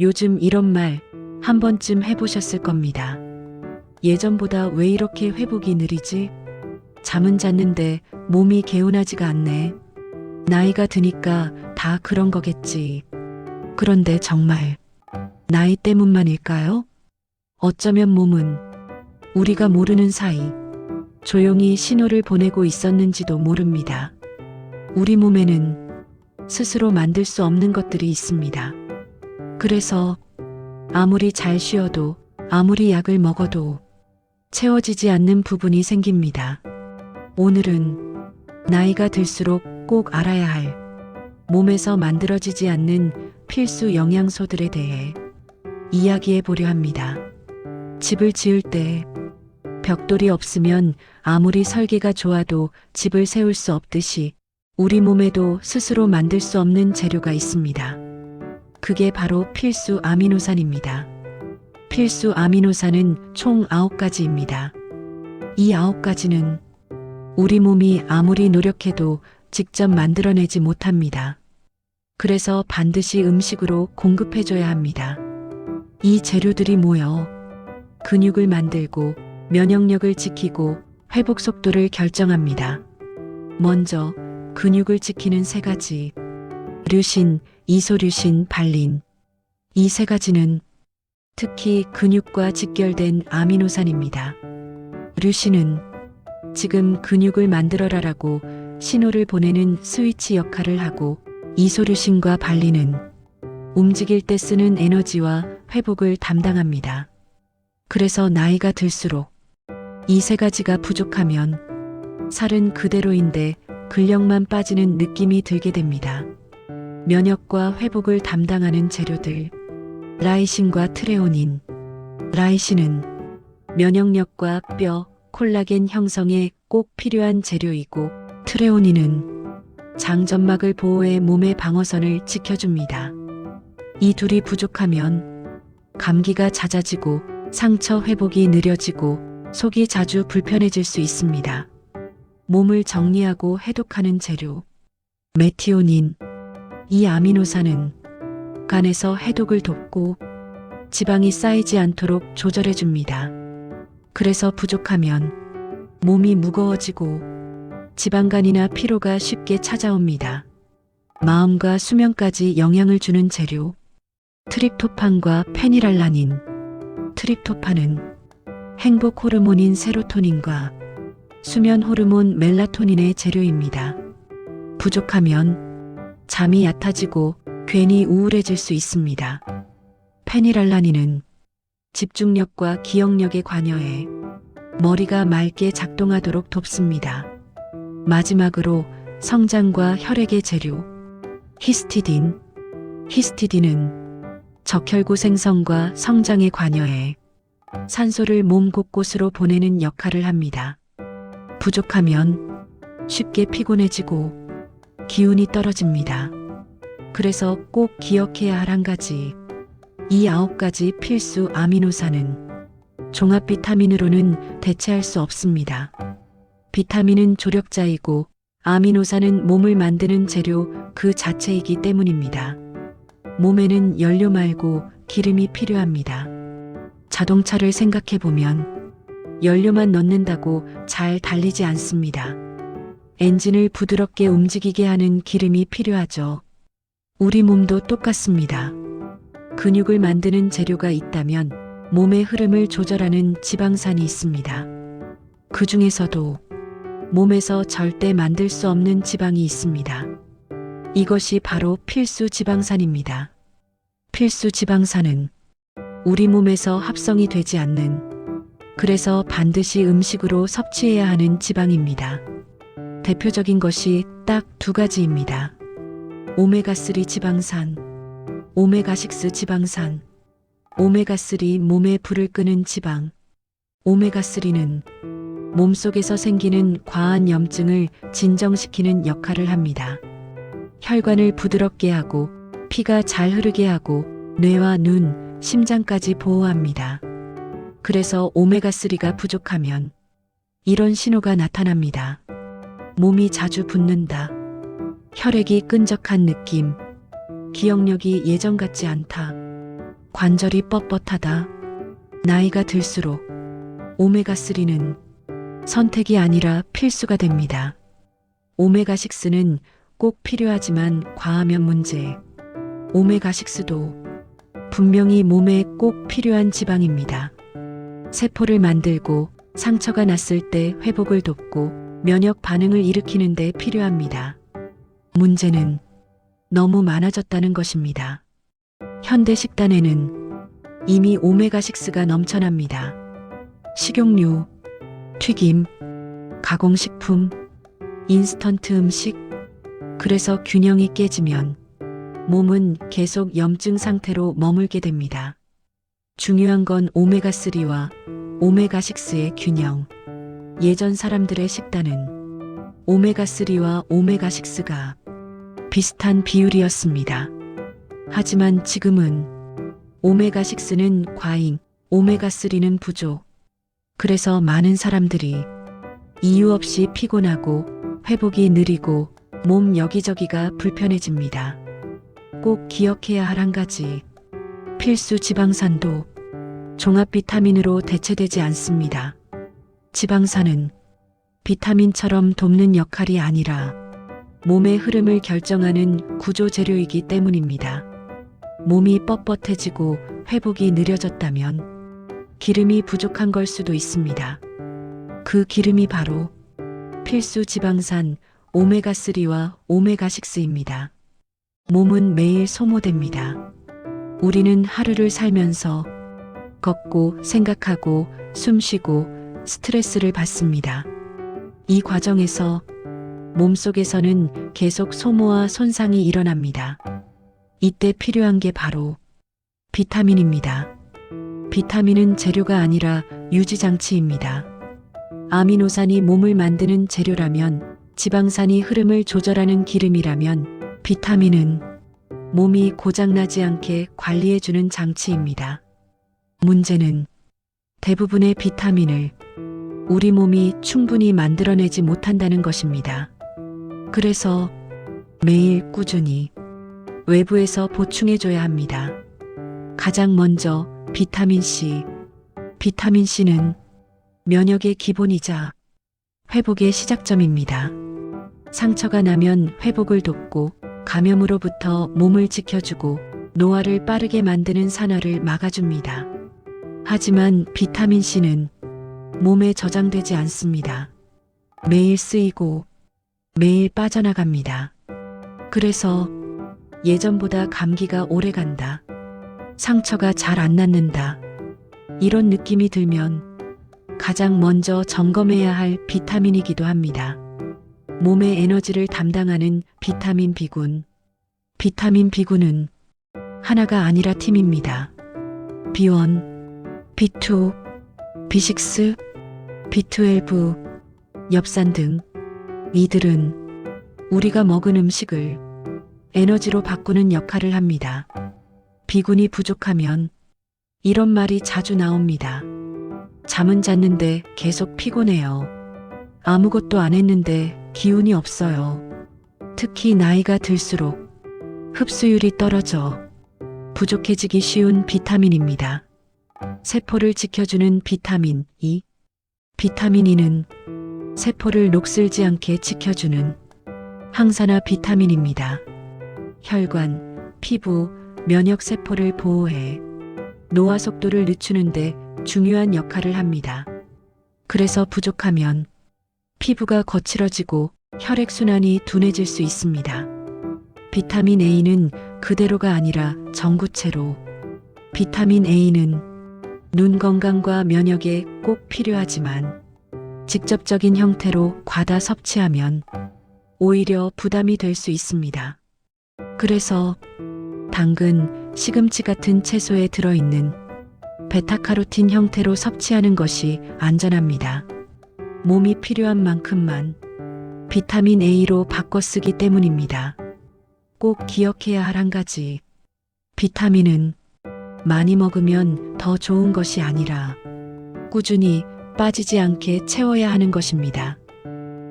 요즘 이런 말 한 번쯤 해보셨을 겁니다. 예전보다 왜 이렇게 회복이 느리지? 잠은 잤는데 몸이 개운하지가 않네. 나이가 드니까 다 그런 거겠지. 그런데 정말 나이 때문만일까요? 어쩌면 몸은 우리가 모르는 사이 조용히 신호를 보내고 있었는지도 모릅니다. 우리 몸에는 스스로 만들 수 없는 것들이 있습니다. 그래서 아무리 잘 쉬어도 아무리 약을 먹어도 채워지지 않는 부분이 생깁니다. 오늘은 나이가 들수록 꼭 알아야 할 몸에서 만들어지지 않는 필수 영양소들에 대해 이야기해 보려 합니다. 집을 지을 때 벽돌이 없으면 아무리 설계가 좋아도 집을 세울 수 없듯이 우리 몸에도 스스로 만들 수 없는 재료가 있습니다. 그게 바로 필수 아미노산입니다. 필수 아미노산은 총 9가지입니다. 이 9가지는 우리 몸이 아무리 노력해도 직접 만들어내지 못합니다. 그래서 반드시 음식으로 공급해줘야 합니다. 이 재료들이 모여 근육을 만들고 면역력을 지키고 회복 속도를 결정합니다. 먼저 근육을 지키는 3가지. 류신, 이소류신, 발린. 이 3가지는 특히 근육과 직결된 아미노산입니다. 류신은 지금 근육을 만들어라라고 신호를 보내는 스위치 역할을 하고, 이소류신과 발린은 움직일 때 쓰는 에너지와 회복을 담당합니다. 그래서 나이가 들수록 이 3가지가 부족하면 살은 그대로인데 근력만 빠지는 느낌이 들게 됩니다. 면역과 회복을 담당하는 재료들. 라이신과 트레오닌. 라이신은 면역력과 뼈, 콜라겐 형성에 꼭 필요한 재료이고, 트레오닌은 장점막을 보호해 몸의 방어선을 지켜줍니다. 이 둘이 부족하면 감기가 잦아지고 상처 회복이 느려지고 속이 자주 불편해질 수 있습니다. 몸을 정리하고 해독하는 재료. 메티오닌. 이 아미노산은 간에서 해독을 돕고 지방이 쌓이지 않도록 조절해줍니다. 그래서 부족하면 몸이 무거워지고 지방간이나 피로가 쉽게 찾아옵니다. 마음과 수면까지 영향을 주는 재료. 트립토판과 페니랄라닌. 트립토판은 행복 호르몬인 세로토닌과 수면 호르몬 멜라토닌의 재료입니다. 부족하면 잠이 얕아지고 괜히 우울해질 수 있습니다. 페니랄라닌은 집중력과 기억력에 관여해 머리가 맑게 작동하도록 돕습니다. 마지막으로 성장과 혈액의 재료. 히스티딘. 히스티딘은 적혈구 생성과 성장에 관여해 산소를 몸 곳곳으로 보내는 역할을 합니다. 부족하면 쉽게 피곤해지고 기운이 떨어집니다. 그래서 꼭 기억해야 할 한 가지. 이 9가지 필수 아미노산은 종합 비타민으로는 대체할 수 없습니다. 비타민은 조력자이고 아미노산은 몸을 만드는 재료 그 자체이기 때문입니다. 몸에는 연료 말고 기름이 필요합니다. 자동차를 생각해 보면 연료만 넣는다고 잘 달리지 않습니다. 엔진을 부드럽게 움직이게 하는 기름이 필요하죠. 우리 몸도 똑같습니다. 근육을 만드는 재료가 있다면 몸의 흐름을 조절하는 지방산이 있습니다. 그 중에서도 몸에서 절대 만들 수 없는 지방이 있습니다. 이것이 바로 필수 지방산입니다. 필수 지방산은 우리 몸에서 합성이 되지 않는, 그래서 반드시 음식으로 섭취해야 하는 지방입니다. 대표적인 것이 딱 2가지입니다. 오메가3 지방산, 오메가6 지방산. 오메가3 몸에 불을 끄는 지방. 오메가3는 몸속에서 생기는 과한 염증을 진정시키는 역할을 합니다. 혈관을 부드럽게 하고 피가 잘 흐르게 하고 뇌와 눈, 심장까지 보호합니다. 그래서 오메가3가 부족하면 이런 신호가 나타납니다. 몸이 자주 붓는다. 혈액이 끈적한 느낌. 기억력이 예전 같지 않다. 관절이 뻣뻣하다. 나이가 들수록 오메가3는 선택이 아니라 필수가 됩니다. 오메가6는 꼭 필요하지만 과하면 문제. 오메가6도 분명히 몸에 꼭 필요한 지방입니다. 세포를 만들고 상처가 났을 때 회복을 돕고 면역 반응을 일으키는 데 필요합니다. 문제는 너무 많아졌다는 것입니다. 현대 식단에는 이미 오메가6가 넘쳐납니다. 식용유, 튀김, 가공식품, 인스턴트 음식. 그래서 균형이 깨지면 몸은 계속 염증 상태로 머물게 됩니다. 중요한 건 오메가3와 오메가6의 균형. 예전 사람들의 식단은 오메가3와 오메가6가 비슷한 비율이었습니다. 하지만 지금은 오메가6는 과잉, 오메가3는 부족. 그래서 많은 사람들이 이유 없이 피곤하고 회복이 느리고 몸 여기저기가 불편해집니다. 꼭 기억해야 할 한 가지. 필수 지방산도 종합 비타민으로 대체되지 않습니다. 지방산은 비타민처럼 돕는 역할이 아니라 몸의 흐름을 결정하는 구조 재료이기 때문입니다. 몸이 뻣뻣해지고 회복이 느려졌다면 기름이 부족한 걸 수도 있습니다. 그 기름이 바로 필수 지방산 오메가3와 오메가6입니다. 몸은 매일 소모됩니다. 우리는 하루를 살면서 걷고 생각하고 숨쉬고 스트레스를 받습니다. 이 과정에서 몸속에서는 계속 소모와 손상이 일어납니다. 이때 필요한 게 바로 비타민입니다. 비타민은 재료가 아니라 유지장치입니다. 아미노산이 몸을 만드는 재료라면, 지방산이 흐름을 조절하는 기름이라면 비타민은 몸이 고장나지 않게 관리해주는 장치입니다. 문제는 대부분의 비타민을 우리 몸이 충분히 만들어내지 못한다는 것입니다. 그래서 매일 꾸준히 외부에서 보충해줘야 합니다. 가장 먼저 비타민 C. 비타민 C는 면역의 기본이자 회복의 시작점입니다. 상처가 나면 회복을 돕고 감염으로부터 몸을 지켜주고 노화를 빠르게 만드는 산화를 막아줍니다. 하지만 비타민 C는 몸에 저장되지 않습니다. 매일 쓰이고 매일 빠져나갑니다. 그래서 예전보다 감기가 오래 간다. 상처가 잘 안 낫는다. 이런 느낌이 들면 가장 먼저 점검해야 할 비타민이기도 합니다. 몸의 에너지를 담당하는 비타민 B군. 비타민 B군은 하나가 아니라 팀입니다. B1, B2, B6, B12, 엽산 등 이들은 우리가 먹은 음식을 에너지로 바꾸는 역할을 합니다. B군이 부족하면 이런 말이 자주 나옵니다. 잠은 잤는데 계속 피곤해요. 아무것도 안 했는데 기운이 없어요. 특히 나이가 들수록 흡수율이 떨어져 부족해지기 쉬운 비타민입니다. 세포를 지켜주는 비타민 E. 비타민 E는 세포를 녹슬지 않게 지켜주는 항산화 비타민입니다. 혈관, 피부, 면역 세포를 보호해 노화 속도를 늦추는데 중요한 역할을 합니다. 그래서 부족하면 피부가 거칠어지고 혈액순환이 둔해질 수 있습니다. 비타민 A는 그대로가 아니라 전구체로. 비타민 A는 눈 건강과 면역에 꼭 필요하지만 직접적인 형태로 과다 섭취하면 오히려 부담이 될 수 있습니다. 그래서 당근, 시금치 같은 채소에 들어있는 베타카로틴 형태로 섭취하는 것이 안전합니다. 몸이 필요한 만큼만 비타민 A로 바꿔 쓰기 때문입니다. 꼭 기억해야 할 한 가지. 비타민은 많이 먹으면 더 좋은 것이 아니라 꾸준히 빠지지 않게 채워야 하는 것입니다.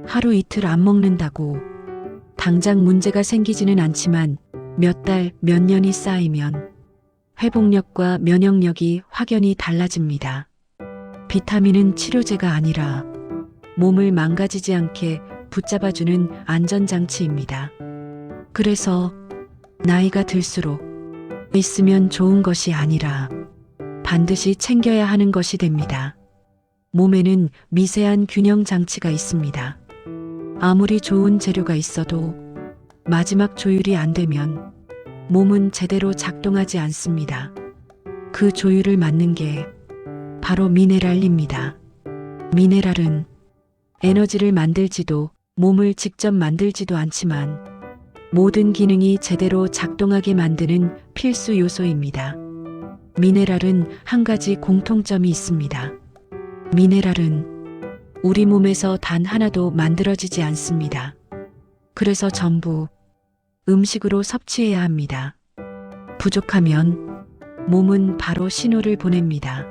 하루 이틀 안 먹는다고 당장 문제가 생기지는 않지만 몇 달, 몇 년이 쌓이면 회복력과 면역력이 확연히 달라집니다. 비타민은 치료제가 아니라 몸을 망가지지 않게 붙잡아주는 안전장치입니다. 그래서 나이가 들수록 있으면 좋은 것이 아니라 반드시 챙겨야 하는 것이 됩니다. 몸에는 미세한 균형 장치가 있습니다. 아무리 좋은 재료가 있어도 마지막 조율이 안 되면 몸은 제대로 작동하지 않습니다. 그 조율을 맞는 게 바로 미네랄입니다. 미네랄은 에너지를 만들지도 몸을 직접 만들지도 않지만 모든 기능이 제대로 작동하게 만드는 필수 요소입니다. 미네랄은 한 가지 공통점이 있습니다. 미네랄은 우리 몸에서 단 하나도 만들어지지 않습니다. 그래서 전부 음식으로 섭취해야 합니다. 부족하면 몸은 바로 신호를 보냅니다.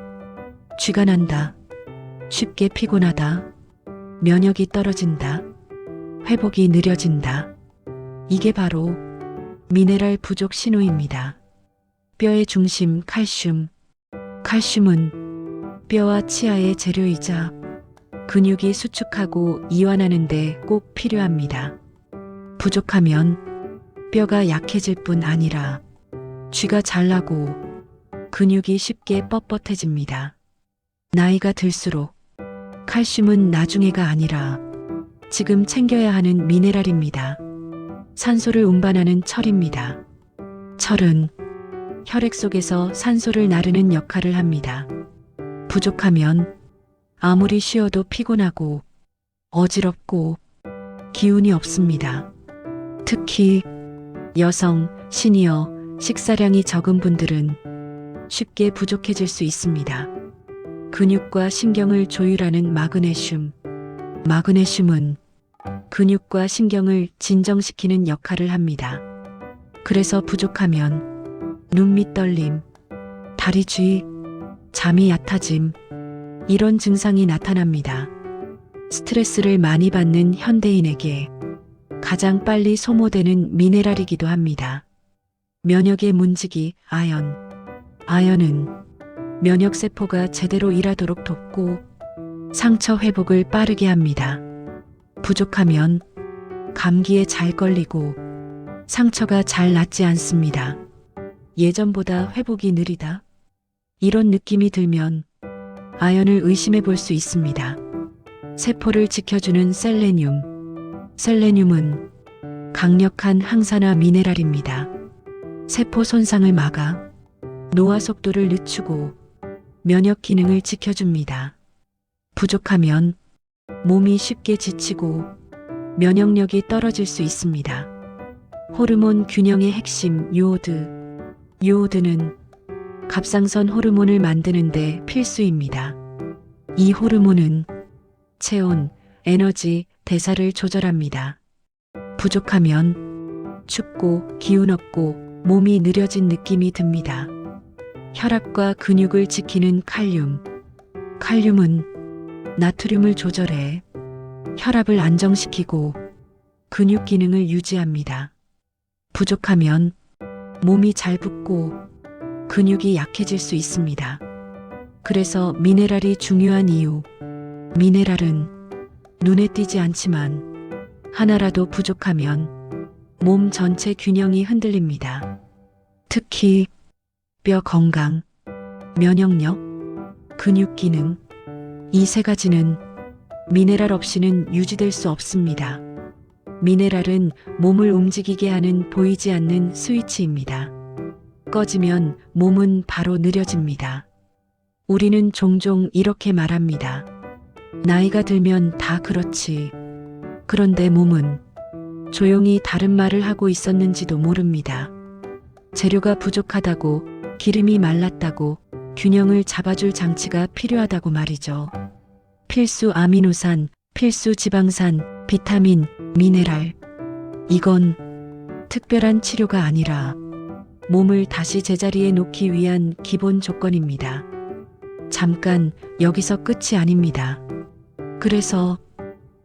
쥐가 난다. 쉽게 피곤하다. 면역이 떨어진다. 회복이 느려진다. 이게 바로 미네랄 부족 신호입니다. 뼈의 중심 칼슘. 칼슘은 뼈와 치아의 재료이자 근육이 수축하고 이완하는 데 꼭 필요합니다. 부족하면 뼈가 약해질 뿐 아니라 쥐가 잘나고 근육이 쉽게 뻣뻣해집니다. 나이가 들수록 칼슘은 나중에가 아니라 지금 챙겨야 하는 미네랄입니다. 산소를 운반하는 철입니다. 철은 혈액 속에서 산소를 나르는 역할을 합니다. 부족하면 아무리 쉬어도 피곤하고 어지럽고 기운이 없습니다. 특히 여성, 시니어, 식사량이 적은 분들은 쉽게 부족해질 수 있습니다. 근육과 신경을 조율하는 마그네슘. 마그네슘은 근육과 신경을 진정시키는 역할을 합니다. 그래서 부족하면 눈밑 떨림, 다리 쥐, 잠이 얕아짐, 이런 증상이 나타납니다. 스트레스를 많이 받는 현대인에게 가장 빨리 소모되는 미네랄이기도 합니다. 면역의 문지기 아연. 아연은 면역세포가 제대로 일하도록 돕고 상처 회복을 빠르게 합니다. 부족하면 감기에 잘 걸리고 상처가 잘 낫지 않습니다. 예전보다 회복이 느리다. 이런 느낌이 들면 아연을 의심해 볼 수 있습니다. 세포를 지켜주는 셀레늄. 셀레늄은 강력한 항산화 미네랄입니다. 세포 손상을 막아 노화 속도를 늦추고 면역 기능을 지켜줍니다. 부족하면 몸이 쉽게 지치고 면역력이 떨어질 수 있습니다. 호르몬 균형의 핵심 요오드. 요오드는 갑상선 호르몬을 만드는 데 필수입니다. 이 호르몬은 체온, 에너지, 대사를 조절합니다. 부족하면 춥고 기운 없고 몸이 느려진 느낌이 듭니다. 혈압과 근육을 지키는 칼륨. 칼륨은 나트륨을 조절해 혈압을 안정시키고 근육 기능을 유지합니다. 부족하면 몸이 잘 붓고 근육이 약해질 수 있습니다. 그래서 미네랄이 중요한 이유. 미네랄은 눈에 띄지 않지만 하나라도 부족하면 몸 전체 균형이 흔들립니다. 특히 뼈 건강, 면역력, 근육 기능, 이 세 가지는 미네랄 없이는 유지될 수 없습니다. 미네랄은 몸을 움직이게 하는 보이지 않는 스위치입니다. 꺼지면 몸은 바로 느려집니다. 우리는 종종 이렇게 말합니다. 나이가 들면 다 그렇지. 그런데 몸은 조용히 다른 말을 하고 있었는지도 모릅니다. 재료가 부족하다고, 기름이 말랐다고, 균형을 잡아줄 장치가 필요하다고 말이죠. 필수 아미노산, 필수 지방산, 비타민, 미네랄. 이건 특별한 치료가 아니라 몸을 다시 제자리에 놓기 위한 기본 조건입니다. 잠깐, 여기서 끝이 아닙니다. 그래서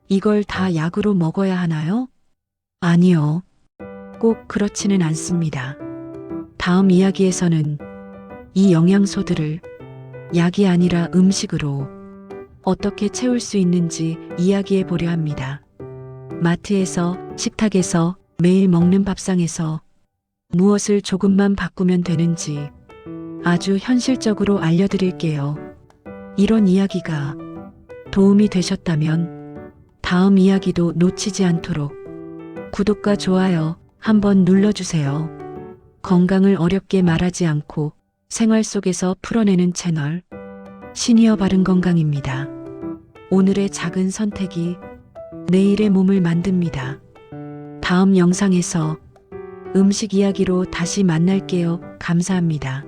이걸 다 약으로 먹어야 하나요? 아니요. 꼭 그렇지는 않습니다. 다음 이야기에서는 이 영양소들을 약이 아니라 음식으로 어떻게 채울 수 있는지 이야기해 보려 합니다. 마트에서, 식탁에서, 매일 먹는 밥상에서 무엇을 조금만 바꾸면 되는지 아주 현실적으로 알려드릴게요. 이런 이야기가 도움이 되셨다면 다음 이야기도 놓치지 않도록 구독과 좋아요 한번 눌러주세요. 건강을 어렵게 말하지 않고 생활 속에서 풀어내는 채널 시니어 바른건강입니다. 오늘의 작은 선택이 내일의 몸을 만듭니다. 다음 영상에서 음식 이야기로 다시 만날게요. 감사합니다.